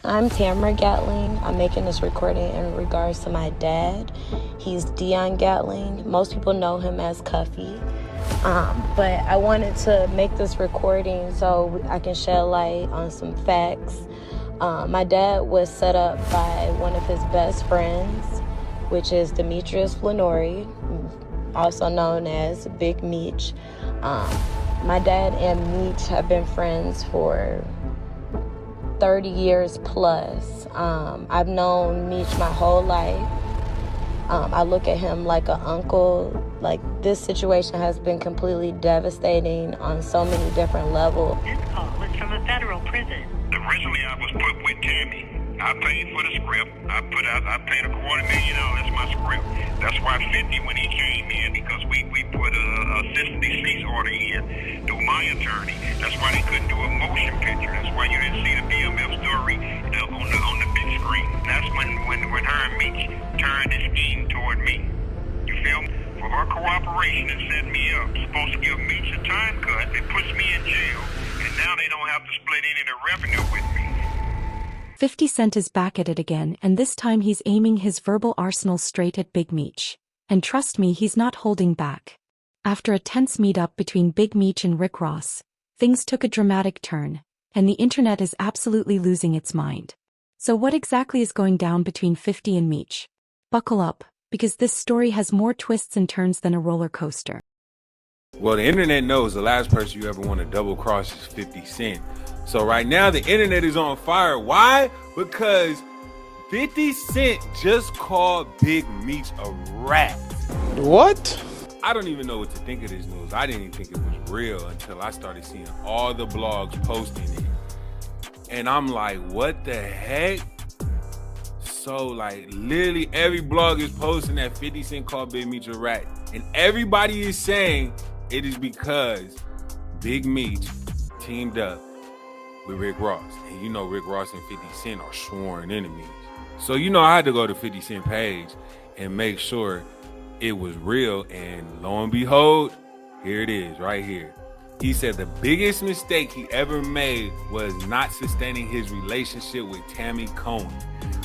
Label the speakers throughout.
Speaker 1: I'm Tamara Gatling. I'm making this recording in regards to my dad. He's Dion Gatling. Most people know him as Cuffy. But I wanted to make this recording so I can shed light on some facts. My dad was set up by one of his best friends, which is Demetrius Flannery, also known as Big Meech. My dad and Meech have been friends for 30 years plus. I've known Meech my whole life. I look at him like an uncle. Like, this situation has been completely devastating on so many different levels.
Speaker 2: This call was from a federal prison.
Speaker 3: Originally, I was put with Tammy. I paid for the script. I paid $250,000. That's my script. That's why 50 when he came in, because we put a assistant deceased order in through my attorney. That's why they couldn't do a motion picture. That's why you didn't see the BMF story on the big screen. That's when her and Meech turned the scheme toward me. You feel me? For her cooperation and setting me up, supposed to give Meech a time cut. It puts me in jail, and now they don't have to split any of the revenue with me.
Speaker 4: 50 Cent is back at it again, and this time he's aiming his verbal arsenal straight at Big Meech. And trust me, he's not holding back. After a tense meetup between Big Meech and Rick Ross, things took a dramatic turn, and the internet is absolutely losing its mind. So what exactly is going down between 50 and Meech? Buckle up, because this story has more twists and turns than a roller coaster.
Speaker 5: Well, the internet knows the last person you ever want to double cross is 50 Cent. So right now the internet is on fire. Why? Because 50 Cent just called Big Meech a rat.
Speaker 6: What?
Speaker 5: I don't even know what to think of this news. I didn't even think it was real until I started seeing all the blogs posting it. And I'm like, what the heck? So like literally every blog is posting that 50 Cent called Big Meech a rat. And everybody is saying it is because Big Meech teamed up with Rick Ross. And you know Rick Ross and 50 Cent are sworn enemies. So you know I had to go to 50 Cent page and make sure it was real. And lo and behold, here it is right here. He said the biggest mistake he ever made was not sustaining his relationship with Tammy Cohen.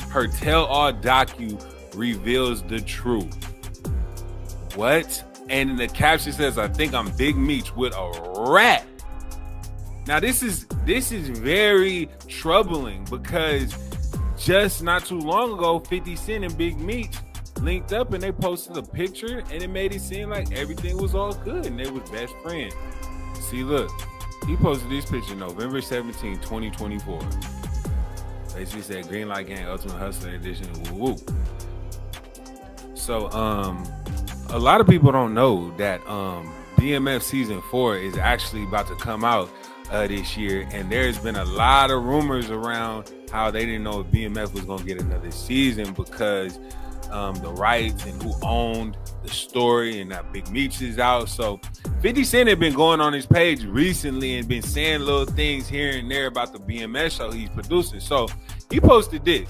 Speaker 5: Her tell-all docu reveals the truth. What? And the caption says, I think I'm Big Meech with a rat. Now this is very troubling because just not too long ago, 50 Cent and Big Meech linked up and they posted a picture and it made it seem like everything was all good and they was best friends. See, look, he posted this picture November 17, 2024. Basically said Green Light Gang Ultimate Hustler Edition. Woo woo. So a lot of people don't know that BMF season 4 is actually about to come out this year, and there's been a lot of rumors around how they didn't know if BMF was going to get another season because the rights and who owned the story, and that Big Meech is out. So 50 Cent had been going on his page recently and been saying little things here and there about the BMF show he's producing. So he posted this: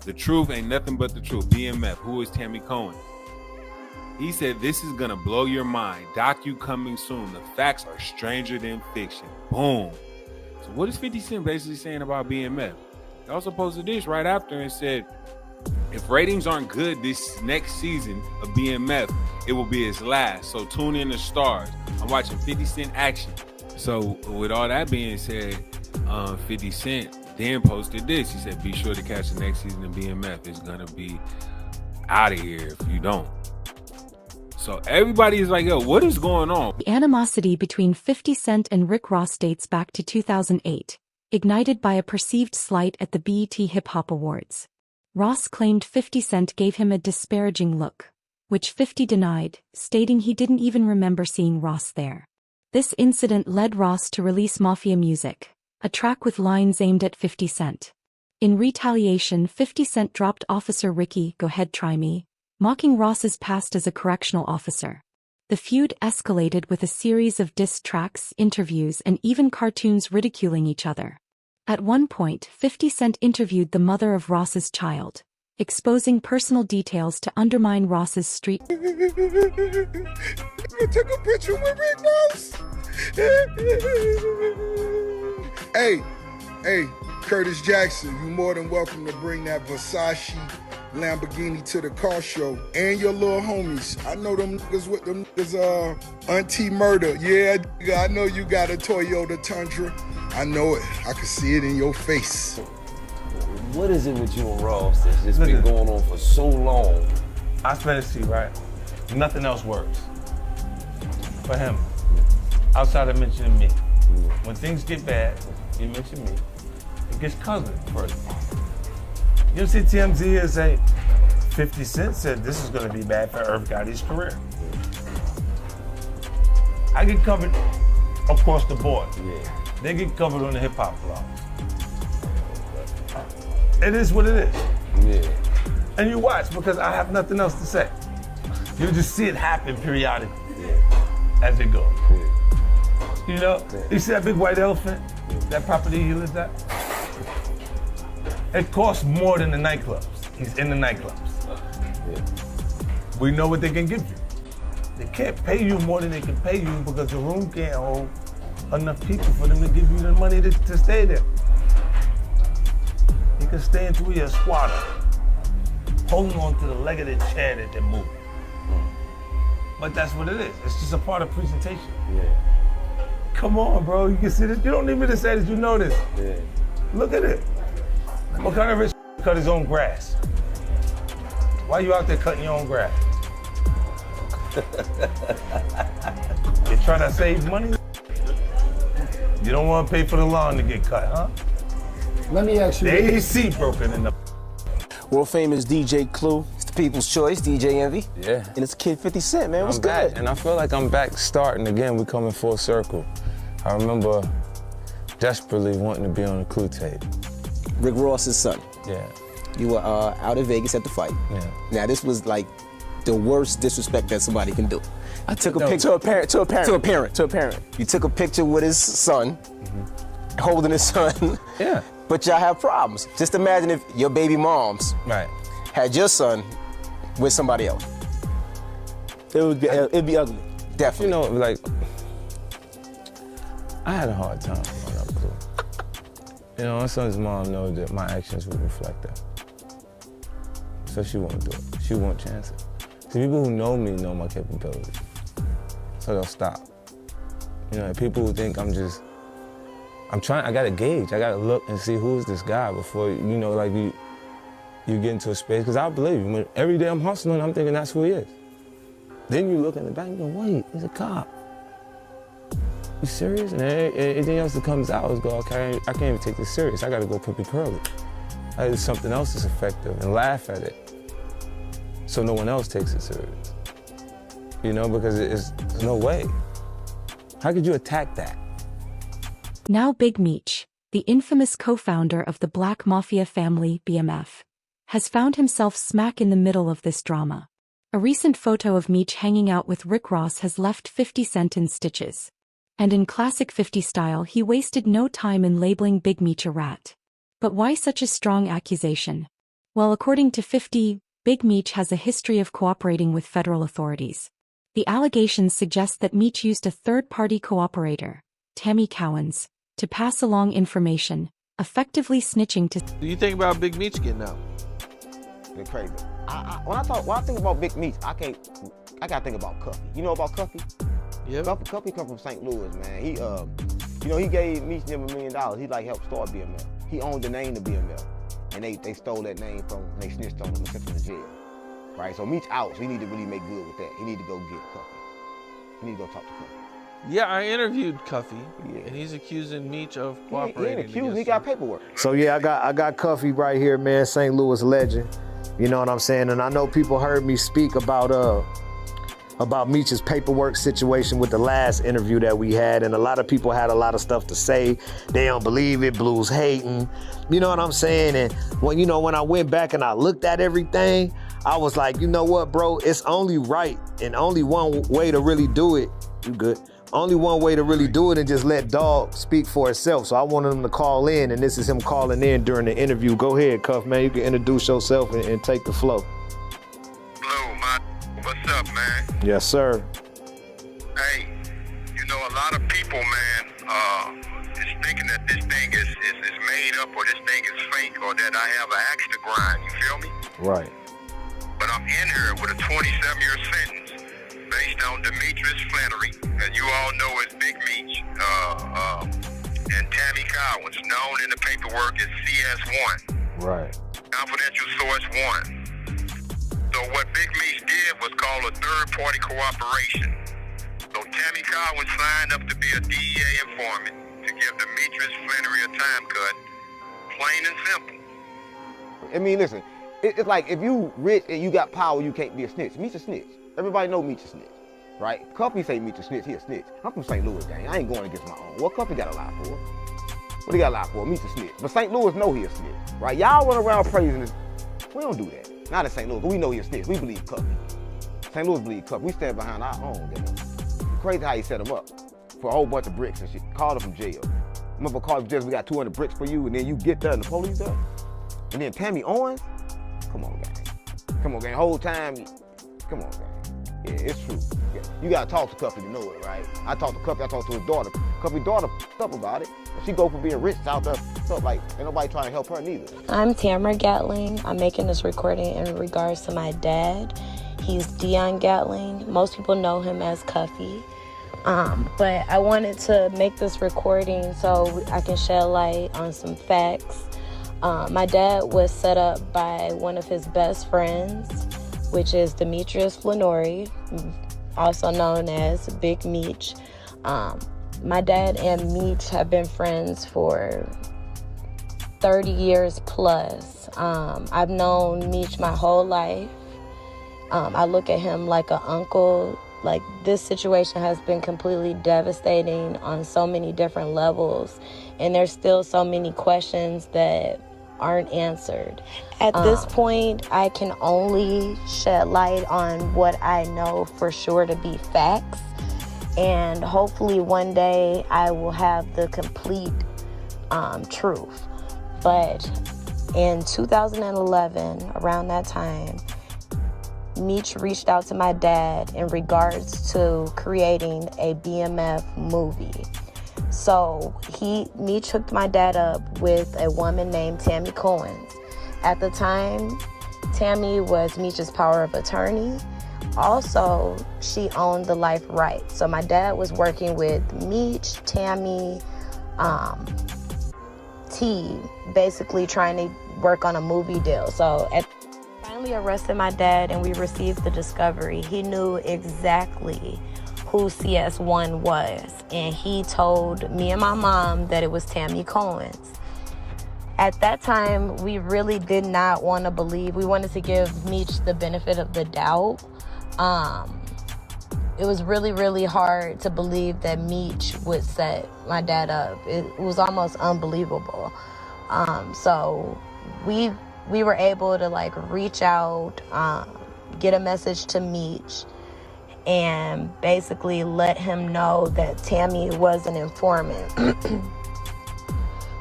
Speaker 5: the truth ain't nothing but the truth. BMF, who is Tammy Cohen? He said, this is gonna blow your mind. Docu coming soon. The facts are stranger than fiction. Boom. So what is 50 Cent basically saying about BMF? He also posted this right after and said, if ratings aren't good this next season of BMF, it will be its last. So tune in to Stars. I'm watching 50 Cent action. So with all that being said, 50 Cent then posted this. He said, be sure to catch the next season of BMF. It's gonna be out of here if you don't. So everybody is like, yo, what is going on?
Speaker 4: The animosity between 50 Cent and Rick Ross dates back to 2008, ignited by a perceived slight at the BET Hip Hop Awards. Ross claimed 50 Cent gave him a disparaging look, which 50 denied, stating he didn't even remember seeing Ross there. This incident led Ross to release Mafia Music, a track with lines aimed at 50 Cent. In retaliation, 50 Cent dropped Officer Ricky, Go Ahead Try Me, mocking Ross's past as a correctional officer. The feud escalated with a series of diss tracks, interviews, and even cartoons ridiculing each other. At one point, 50 Cent interviewed the mother of Ross's child, exposing personal details to undermine Ross's street.
Speaker 6: I took a picture with Rick Ross. Hey, Hey, Curtis Jackson, you're more than welcome to bring that Versace Lamborghini to the car show. And your little homies. I know them niggas with them niggas, Auntie Murder. Yeah, I know you got a Toyota Tundra. I know it. I can see it in your face.
Speaker 7: What is it with you and Ross that's just been going on for so long?
Speaker 8: I fantasy, right? Nothing else works for him. Outside of mentioning me. When things get bad, you mention me. It gets cousin first. You see TMZ and say, 50 Cent said this is gonna be bad for Irv Gotti's career. I get covered across the board.
Speaker 7: Yeah.
Speaker 8: They get covered on the hip hop blogs. It is what it is.
Speaker 7: Yeah.
Speaker 8: And you watch because I have nothing else to say. You just see it happen periodically as it goes.
Speaker 7: Yeah.
Speaker 8: You know, you see that big white elephant, that property he lives at? It costs more than the nightclubs. He's in the nightclubs.
Speaker 7: Yeah.
Speaker 8: We know what they can give you. They can't pay you more than they can pay you because the room can't hold enough people for them to give you the money to stay there. You can stay in 2 years squatter, holding on to the leg of the chair that they're moving. But that's what it is. It's just a part of presentation.
Speaker 7: Yeah.
Speaker 8: Come on, bro. You can see this. You don't need me to say this. You know this.
Speaker 7: Yeah.
Speaker 8: Look at it. What kind of rich cut his own grass? Why you out there cutting your own grass? You trying to save money? You don't want to pay for the lawn to get cut, huh?
Speaker 9: Let me ask you.
Speaker 8: The AC broken in the.
Speaker 10: World famous DJ Clue. It's the people's choice, DJ Envy.
Speaker 7: Yeah.
Speaker 10: And it's Kid 50 Cent, man. What's
Speaker 7: I'm
Speaker 10: good?
Speaker 7: back, and I feel like I'm back starting again. We coming full circle. I remember desperately wanting to be on a Clue tape.
Speaker 10: Rick Ross's son.
Speaker 7: Yeah.
Speaker 10: You were out in Vegas at the fight.
Speaker 7: Yeah.
Speaker 10: Now this was like the worst disrespect that somebody can do. I took a picture to a parent. You took a picture with his son, holding his son.
Speaker 7: Yeah.
Speaker 10: But y'all have problems. Just imagine if your baby moms had your son with somebody else. It'd be ugly. Definitely.
Speaker 7: You know, like, I had a hard time growing up, Clue. You know, my son's mom knows that my actions would reflect that. So she won't do it. She won't chance it. See, people who know me know my capabilities. So they'll stop. You know, people who think I gotta gauge. I gotta look and see who's this guy before, you know, like you get into a space. Because I believe you. When every day I'm hustling, I'm thinking that's who he is. Then you look in the back and go, wait, he's a cop. You serious? And anything else that comes out is go, okay, I can't even take this serious. I gotta go pimpy curly. I do something else that's effective and laugh at it so no one else takes it serious. You know, because there's no way. How could you attack that?
Speaker 4: Now Big Meech, the infamous co-founder of the Black Mafia family, BMF, has found himself smack in the middle of this drama. A recent photo of Meech hanging out with Rick Ross has left 50 Cent in stitches. And in classic 50 style, he wasted no time in labeling Big Meech a rat. But why such a strong accusation? Well, according to 50, Big Meech has a history of cooperating with federal authorities. The allegations suggest that Meech used a third-party cooperator, Tammy Cowens, to pass along information, effectively snitching to...
Speaker 11: Do you think about Big Meech getting out?
Speaker 10: They're crazy. When I think about Big Meech, I gotta think about Cuffy. You know about Cuffy?
Speaker 11: Yeah.
Speaker 10: Cuffy come from St. Louis, man. He, you know, he gave Meech them $1 million. He like helped start BML. He owned the name of BML, and they stole that name from him. And they snitched on him and sent him to jail. Right. So Meech out. So he need to really make good with that. He need to go get Cuffy. He need to go talk to Cuffy.
Speaker 11: Yeah, I interviewed Cuffy, and he's accusing Meech of cooperating.
Speaker 10: He ain't accused. He got paperwork.
Speaker 9: So yeah, I got Cuffy right here, man. St. Louis legend. You know what I'm saying? And I know people heard me speak about Meech's paperwork situation with the last interview that we had, and a lot of people had a lot of stuff to say. They don't believe it, Blues hating. You know what I'm saying? And when I went back and I looked at everything, I was like, you know what, bro? It's only right and only one way to really do it. You good? Only one way to really do it and just let Dog speak for itself. So I wanted him to call in, and this is him calling in during the interview. Go ahead, Cuff, man. You can introduce yourself and take the flow.
Speaker 3: What's up, man?
Speaker 9: Yes, sir.
Speaker 3: Hey, you know, a lot of people, man, is thinking that this thing is made up or this thing is fake or that I have an axe to grind. You feel me?
Speaker 9: Right.
Speaker 3: But I'm in here with a 27-year sentence based on Demetrius Flannery, and you all know as Big Meech, and Tammy Collins, known in the paperwork as CS1.
Speaker 9: Right.
Speaker 3: Confidential source 1. So what Big Meech did was call a third-party cooperation. So Tammy Collins signed up to be a DEA informant to give Demetrius Flannery a time cut, plain and simple.
Speaker 10: I mean, listen, it's like if you rich and you got power, you can't be a snitch. Meech a snitch. Everybody know Meech a snitch, right? Cuffy say Meech a snitch, he a snitch. I'm from St. Louis, gang. I ain't going against my own. What Cuffy got a lie for? What he got a lie for? Meech a snitch. But St. Louis know he a snitch, right? Y'all run around praising this. We don't do that. Not in St. Louis, but we know he a snitch. We believe Cuffy. St. Louis believe Cuffy. We stand behind our own. Crazy how he set him up for a whole bunch of bricks and shit. Called him from jail. Remember, called him from jail, we got 200 bricks for you, and then you get there and the police there? And then Tammy Owens? Come on, gang. Come on, gang. Whole time, come on, gang. Yeah, it's true. Yeah. You gotta talk to Cuffy to know it, right? I talked to Cuffy, I talked to his daughter. Cuffy's daughter stuff about it. She go from being rich out there, stuff like, ain't nobody trying to help her neither.
Speaker 1: I'm Tamara Gatling. I'm making this recording in regards to my dad. He's Dion Gatling. Most people know him as Cuffy. But I wanted to make this recording so I can shed light on some facts. My dad was set up by one of his best friends, which is Demetrius Flannery, also known as Big Meech. My dad and Meech have been friends for 30 years plus. I've known Meech my whole life. I look at him like an uncle. Like, this situation has been completely devastating on so many different levels, and there's still so many questions that aren't answered. At this point, I can only shed light on what I know for sure to be facts, and hopefully one day I will have the complete truth. But in 2011, around that time, Meech reached out to my dad in regards to creating a BMF movie. So Meech hooked my dad up with a woman named Tammy Collins. At the time, Tammy was Meech's power of attorney. Also, she owned the life rights. So my dad was working with Meech, Tammy, T, basically trying to work on a movie deal. So finally arrested my dad and we received the discovery. He knew exactly who CS1 was, and he told me and my mom that it was Tammy Collins. At that time, we really did not want to believe. We wanted to give Meech the benefit of the doubt. It was really, really hard to believe that Meech would set my dad up. It was almost unbelievable. So we were able to reach out, get a message to Meech, and basically let him know that Tammy was an informant.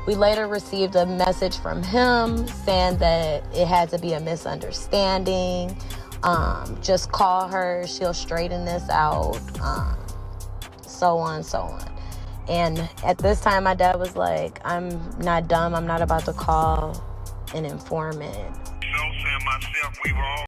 Speaker 1: We later received a message from him saying that it had to be a misunderstanding. Just call her, she'll straighten this out, so on, so on. And at this time, my dad was like, I'm not dumb, I'm not about to call an informant.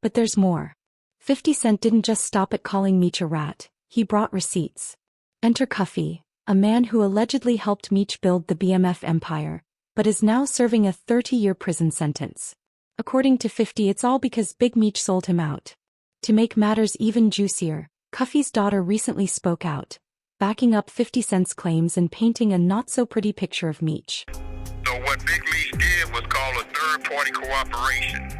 Speaker 4: But there's more. 50 Cent didn't just stop at calling Meech a rat, he brought receipts. Enter Cuffy, a man who allegedly helped Meech build the BMF empire, but is now serving a 30-year prison sentence. According to 50, it's all because Big Meech sold him out. To make matters even juicier, Cuffy's daughter recently spoke out, backing up 50 Cent's claims and painting a not-so-pretty picture of Meech.
Speaker 3: So what Big Meech did was call a third-party cooperation.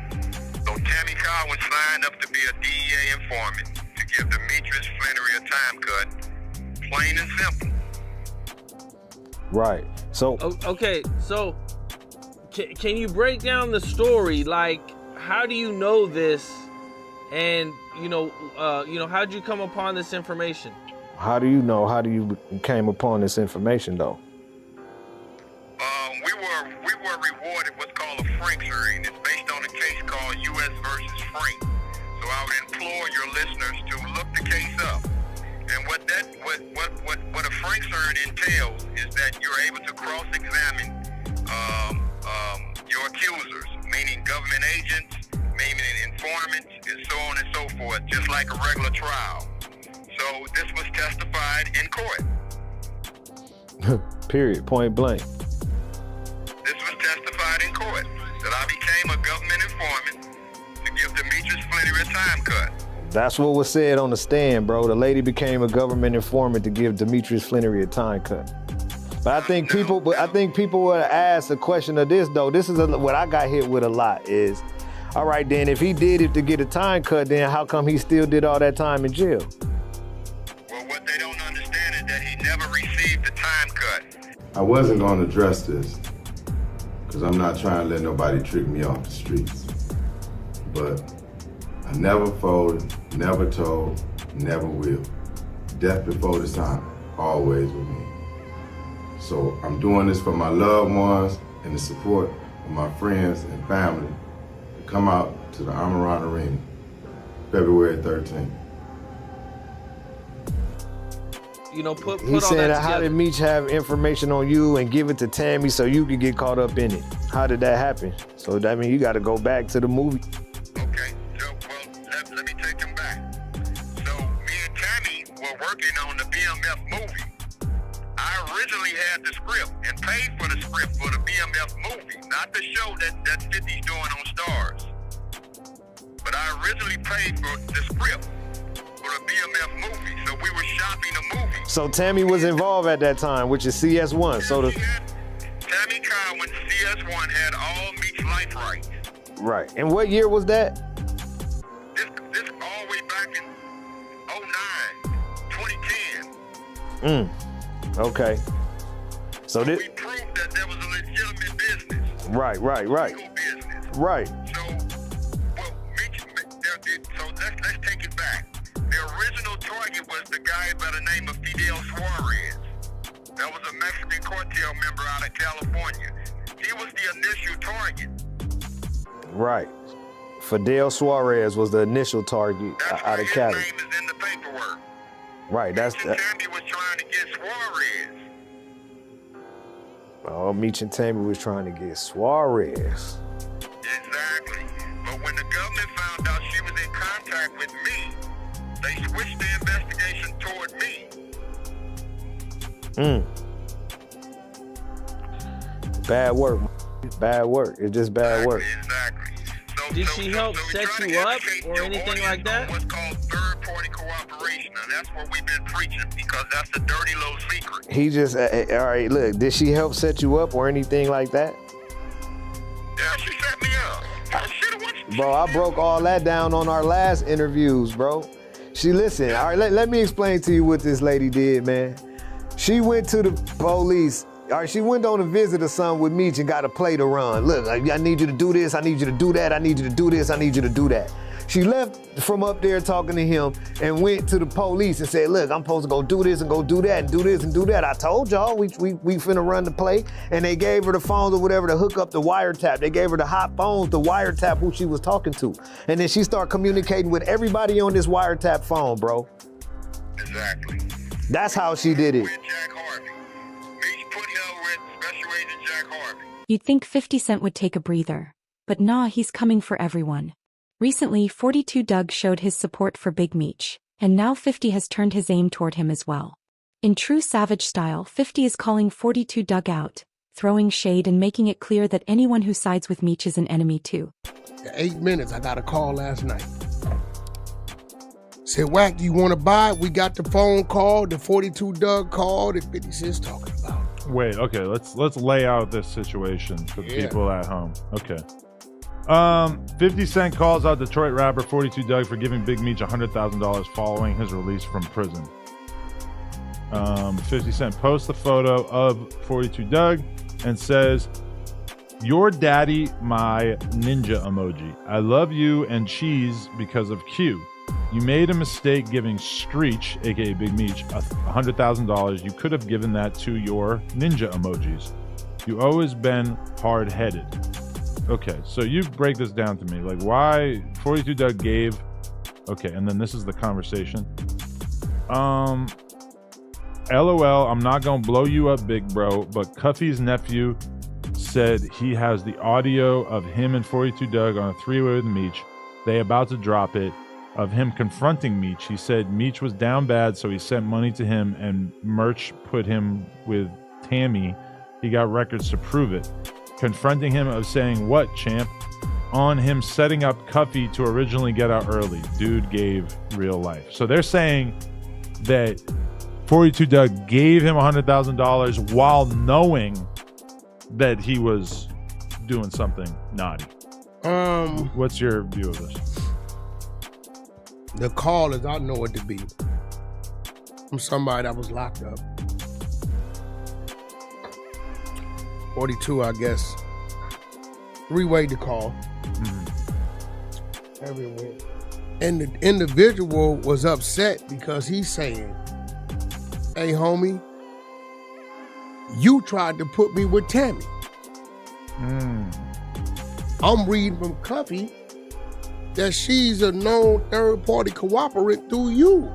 Speaker 3: So Tammy Collins signed up to be a DEA informant to give Demetrius Flannery a time cut, plain and simple.
Speaker 9: Right. So
Speaker 11: okay, so can you break down the story? Like, how do you know this? And how'd you come upon this information?
Speaker 9: How do you know? How do you came upon this information, though?
Speaker 3: We were rewarded what's called a Frank hearing. It's based on a case called U.S. versus Frank. So I would implore your listeners to look the case up. And what a Frank hearing entails is that you're able to cross-examine your accusers, meaning government agents, meaning informants, and so on and so forth, just like a regular trial. So this was testified in court.
Speaker 9: Period. Point blank.
Speaker 3: This was testified in court that I became a government informant to give Demetrius Flannery a time cut.
Speaker 9: That's what was said on the stand, bro. The lady became a government informant to give Demetrius Flannery a time cut. But I think people would ask the question of this though. This is what I got hit with a lot is, all right, then if he did it to get a time cut, then how come he still did all that time in jail?
Speaker 3: Well, what they don't understand is that he never received the time cut.
Speaker 12: I wasn't going to address this because I'm not trying to let nobody trick me off the streets. But I never folded, never told, never will. Death before the time, always with me. So I'm doing this for my loved ones and the support of my friends and family to come out to the Amarant Arena, February 13th.
Speaker 11: You know, put
Speaker 9: He
Speaker 11: all
Speaker 9: said,
Speaker 11: that
Speaker 9: how did
Speaker 11: together.
Speaker 9: Meech have information on you and give it to Tammy so you could get caught up in it? How did that happen? So that means you got to go back to the movie.
Speaker 3: Okay, so, well, let me take him back. So, me and Tammy were working on the BMF movie. I originally had the script and paid for the script for the BMF movie, not the show that 50's doing on Stars. But I originally paid for the script for the BMF movie, so we were shopping the movie.
Speaker 9: So Tammy was involved at that time, which is CS1. So
Speaker 3: Tammy Cowan, CS1, had all Meech's life rights.
Speaker 9: right. And what year was that?
Speaker 3: This all the way back in 2010.
Speaker 9: Okay. So this.
Speaker 3: We proved that there was a legitimate business.
Speaker 9: Right.
Speaker 3: Legal business.
Speaker 9: Right.
Speaker 3: So, well, Meech, so let's take it back. The original target was the guy by the name of Fidel Suarez. That was a Mexican cartel member out of California. He was the initial target.
Speaker 9: Right. Fidel Suarez was the initial target out of Cali.
Speaker 3: His name is in the paperwork.
Speaker 9: Right. That's
Speaker 3: Meech and Tammy was trying to get Suarez.
Speaker 9: Oh, Meech and Tammy was trying to get Suarez.
Speaker 3: Exactly. But when the government found out she was in contact with me, they switched the investigation toward me.
Speaker 9: Bad work. Bad work. It's just bad work.
Speaker 3: Exactly.
Speaker 11: Did she help set you up or anything like that?
Speaker 3: What's called third-party cooperation, and that's what we've been preaching because that's the dirty little secret.
Speaker 9: He just, all right, look, did she help set you up or anything like that?
Speaker 3: Yeah, she set me up.
Speaker 9: Bro, I broke all that down on our last interviews, bro. She listened. All right, let me explain to you what this lady did, man. She went to the police. All right, she went on a visit or something with Meech and got a play to run. Look, I need you to do this. I need you to do that. I need you to do this. I need you to do that. She left from up there talking to him and went to the police and said, look, I'm supposed to go do this and go do that and do this and do that. I told y'all we finna run the play. And they gave her the phones or whatever to hook up the wiretap. They gave her the hot phones to wiretap who she was talking to. And then she started communicating with everybody on this wiretap phone, bro.
Speaker 3: Exactly.
Speaker 9: That's how she did it.
Speaker 4: You'd think 50 Cent would take a breather. But nah, he's coming for everyone. Recently, 42 Doug showed his support for Big Meech, and now 50 has turned his aim toward him as well. In true Savage style, 50 is calling 42 Doug out, throwing shade and making it clear that anyone who sides with Meech is an enemy too.
Speaker 13: 8 minutes, I got a call last night. Said, Wack, do you want to buy it? We got the phone call, the 42 Doug called, that 50 Cent's talking about.
Speaker 14: Wait, okay, let's lay out this situation for the people at home. Okay. 50 Cent calls out Detroit rapper 42 Doug for giving Big Meech $100,000 following his release from prison. 50 Cent posts the photo of 42 Doug and says, "Your daddy, my ninja emoji. I love you and cheese because of Q. You made a mistake giving Screech, aka Big Meech, $100,000. You could have given that to your ninja emojis. You always been hard-headed." Okay, so you break this down to me. Like, why 42 Doug gave... Okay, and then this is the conversation. LOL, I'm not gonna blow you up, big bro, but Cuffy's nephew said he has the audio of him and 42 Doug on a three-way with Meech. They about to drop it, of him confronting Meech. He said Meech was down bad, so he sent money to him, and Merch put him with Tammy. He got records to prove it. Confronting him of saying, "What, champ?" On him setting up Cuffy to originally get out early. Dude gave real life. So they're saying that 42 Doug gave him $100,000 while knowing that he was doing something naughty. What's your view of this?
Speaker 13: The call is, I know it to be from somebody that was locked up. 42, I guess. Three-way to call. Everywhere. And the individual was upset because he's saying, "Hey, homie, you tried to put me with Tammy." I'm reading from Cuffy that she's a known third-party cooperator through you.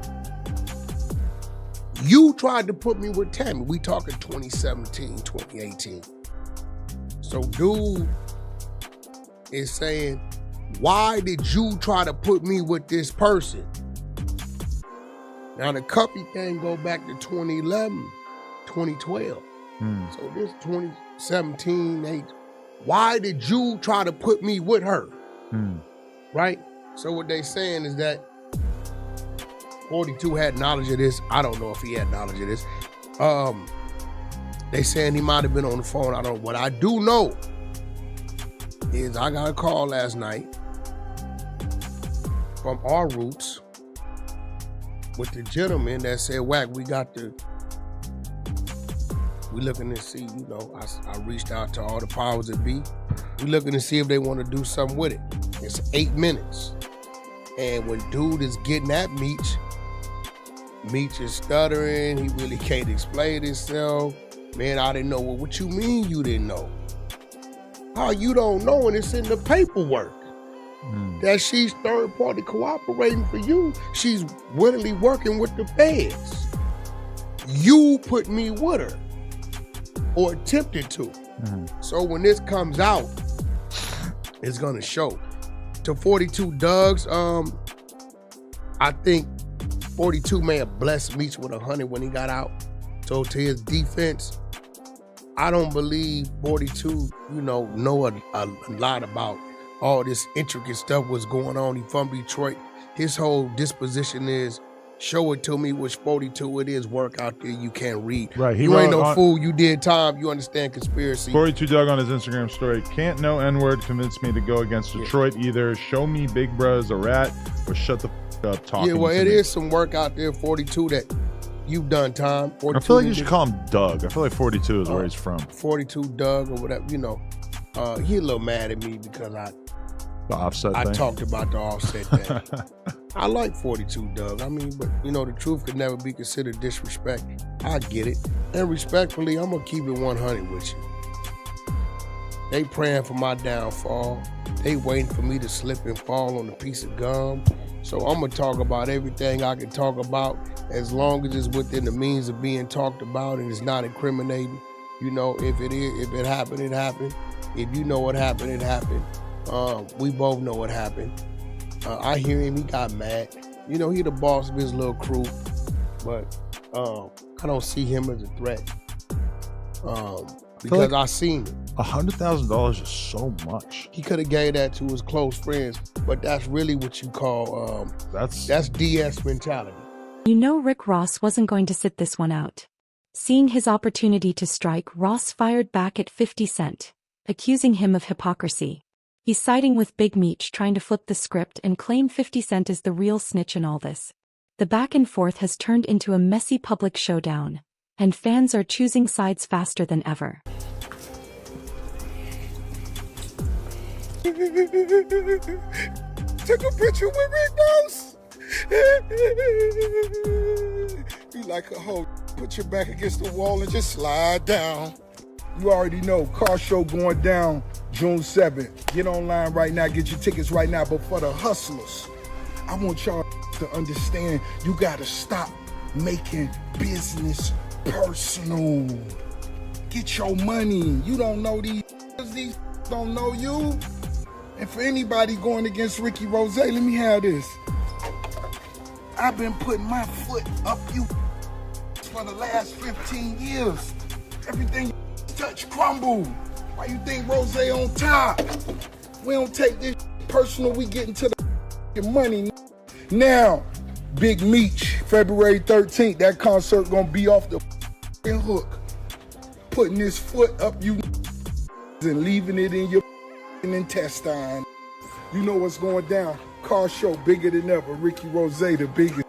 Speaker 13: You tried to put me with Tammy. We talking 2017, 2018. So dude is saying, why did you try to put me with this person? Now the Cuffy thing go back to 2011, 2012. So this 2017, 8. Why did you try to put me with her? Right? So what they saying is that 42 had knowledge of this. I don't know if he had knowledge of this. They saying he might have been on the phone. I don't know. What I do know is I got a call last night from our roots with the gentleman that said, "Wack, we looking to see, you know," I reached out to all the powers that be. We looking to see if they want to do something with it. It's 8 minutes. And when dude is getting at Meech is stuttering. He really can't explain himself. "Man, I didn't know." "Well, what you mean you didn't know?" "How you don't know? And it's in the paperwork that she's third party cooperating for you. She's willingly working with the feds. You put me with her, or attempted to." So when this comes out, it's gonna show. To 42 Doug's, I think 42 may have blessed Meech with 100 when he got out. So to his defense, I don't believe 42, know a lot about all this intricate stuff what's going on. He from Detroit. His whole disposition is, show it to me, which 42 it is, work out there you can't read.
Speaker 14: Right.
Speaker 13: You ain't no fool. You did time. You understand conspiracy.
Speaker 14: 42 Doug on his Instagram story, "Can't no N-word convince me to go against Detroit either. Show me Big Bruh's a rat or shut the f up talking."
Speaker 13: Yeah, well,
Speaker 14: to
Speaker 13: it
Speaker 14: me.
Speaker 13: is some work out there, 42, that you've done time.
Speaker 14: I feel like you should call him Doug. I feel like 42 is where he's from.
Speaker 13: 42 Doug or whatever, He a little mad at me because
Speaker 14: The Offset
Speaker 13: I
Speaker 14: thing?
Speaker 13: talked about the Offset thing. I like 42 Doug. I mean, but the truth could never be considered disrespect. I get it. And respectfully, I'm going to keep it 100 with you. They praying for my downfall. They waiting for me to slip and fall on a piece of gum. So I'm going to talk about everything I can talk about as long as it's within the means of being talked about and it's not incriminating. If it happened, it happened. If you know what happened, it happened. We both know what happened. I hear him, he got mad. He the boss of his little crew, but I don't see him as a threat. Because I seen it.
Speaker 14: $100,000 is so much.
Speaker 13: He could have gave that to his close friends, but that's really what you call that's DS mentality.
Speaker 4: Rick Ross wasn't going to sit this one out. Seeing his opportunity to strike, Ross fired back at 50 Cent, accusing him of hypocrisy. He's siding with Big Meech, trying to flip the script and claim 50 Cent is the real snitch in all this. The back and forth has turned into a messy public showdown, and fans are choosing sides faster than ever.
Speaker 6: Took a picture with Rick Ross. Be like a hoe. Put your back against the wall and just slide down. You already know, car show going down June 7th. Get online right now, get your tickets right now. But for the hustlers, I want y'all to understand you gotta stop making business personal. Get your money. You don't know these these don't know you. And for anybody going against Ricky Rose, let me have this. I've been putting my foot up you for the last 15 years. Everything you touch crumble. Why you think Rose on top? We don't take this personal, we get into the money. Now, Big Meech, February 13th, that concert gonna be off the hook. Putting this foot up you and leaving it in your intestine. You know what's going down. Car show bigger than ever. Ricky Rose, the biggest.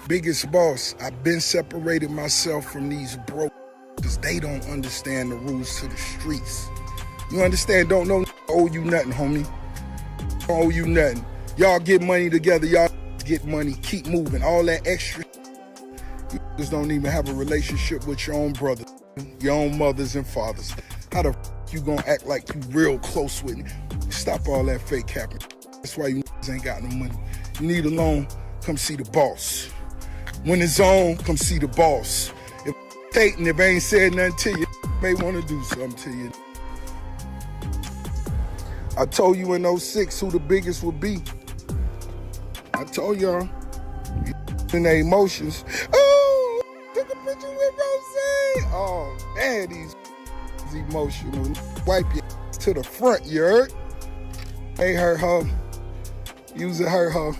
Speaker 6: Biggest boss. I've been separated myself from these broke because they don't understand the rules to the streets. You understand? Don't know owe you nothing, homie. Don't owe you nothing. Y'all get money together. Y'all get money. Keep moving. All that extra. You just don't even have a relationship with your own brothers, your own mothers and fathers. How the you gonna act like you real close with me? Stop all that fake capping. That's why you ain't got no money. You need a loan, come see the boss. When it's on, come see the boss. If Tatum, if I ain't said nothing to you, may want to do something to you. I told you in 06 who the biggest would be. I told y'all. In their emotions. Oh, took a picture with Rose. Oh, man, these emotional. Wipe your to the front, you heard? Hey, hurt her. Use it, hurt her.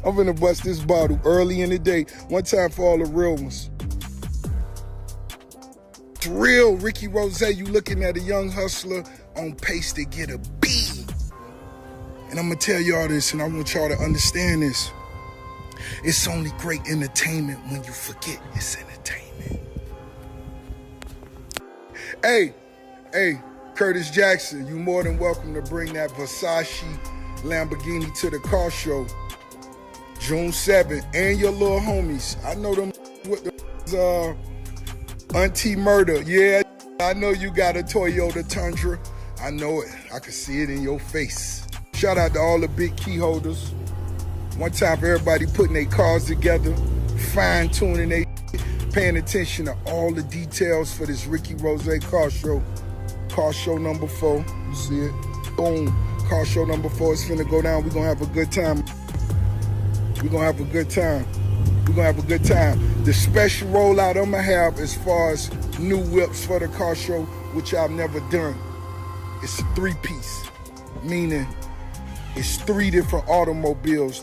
Speaker 6: I'm gonna bust this bottle early in the day. One time for all the real ones. It's real, Ricky Rose. You looking at a young hustler on pace to get a B. And I'm gonna tell y'all this, and I want y'all to understand this. It's only great entertainment when you forget it's entertainment. Hey, Curtis Jackson, you more than welcome to bring that Versace Lamborghini to the car show. June 7th, and your little homies. I know them with the Auntie Murder. Yeah, I know you got a Toyota Tundra. I know it. I can see it in your face. Shout out to all the big key holders. One time for everybody putting their cars together, fine-tuning their paying attention to all the details for this Ricky Rose car show. Car show number 4. You see it? Boom. Car show number 4 is finna go down. We're gonna have a good time. We're gonna have a good time. We're gonna have a good time. The special rollout I'm gonna have as far as new whips for the car show, which I've never done. It's a 3-piece, meaning it's 3 different automobiles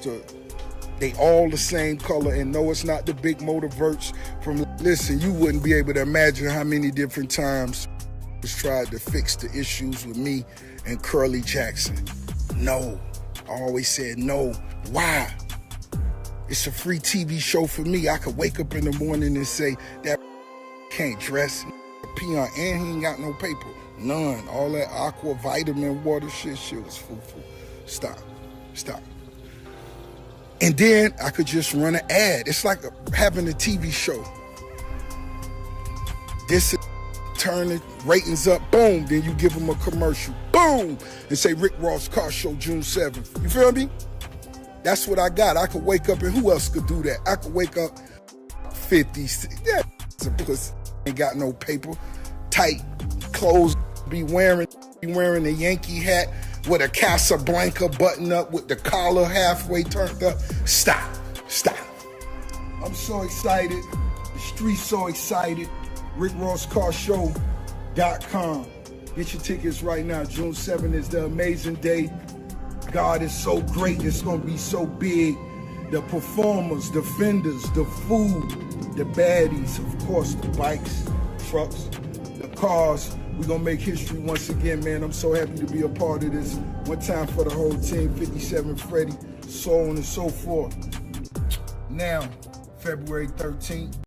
Speaker 6: they all the same color, and no, it's not the big motor verts from, listen, you wouldn't be able to imagine how many different times tried to fix the issues with me and Curly Jackson. No, I always said no. Why? It's a free TV show for me. I could wake up in the morning and say, that can't dress, peon, and he ain't got no paper. None. All that aqua vitamin water shit was foo-foo. Stop. And then I could just run an ad. It's like having a TV show. This is turn the ratings up, boom, then you give them a commercial, boom, and say Rick Ross Car Show June 7th. You feel me? That's what I got. I could wake up, and who else could do that? I could wake up 50, yeah, a pussy, ain't got no paper, tight clothes, be wearing a Yankee hat with a Casablanca button up with the collar halfway turned up. Stop. I'm so excited. The street's so excited. RickRossCarShow.com. Get your tickets right now. June 7th is the amazing day. God is so great. It's going to be so big. The performers, the vendors, the food, the baddies, of course, the bikes, trucks, the cars. We're going to make history once again, man. I'm so happy to be a part of this. One time for the whole team, 57 Freddie, so on and so forth. Now, February 13th.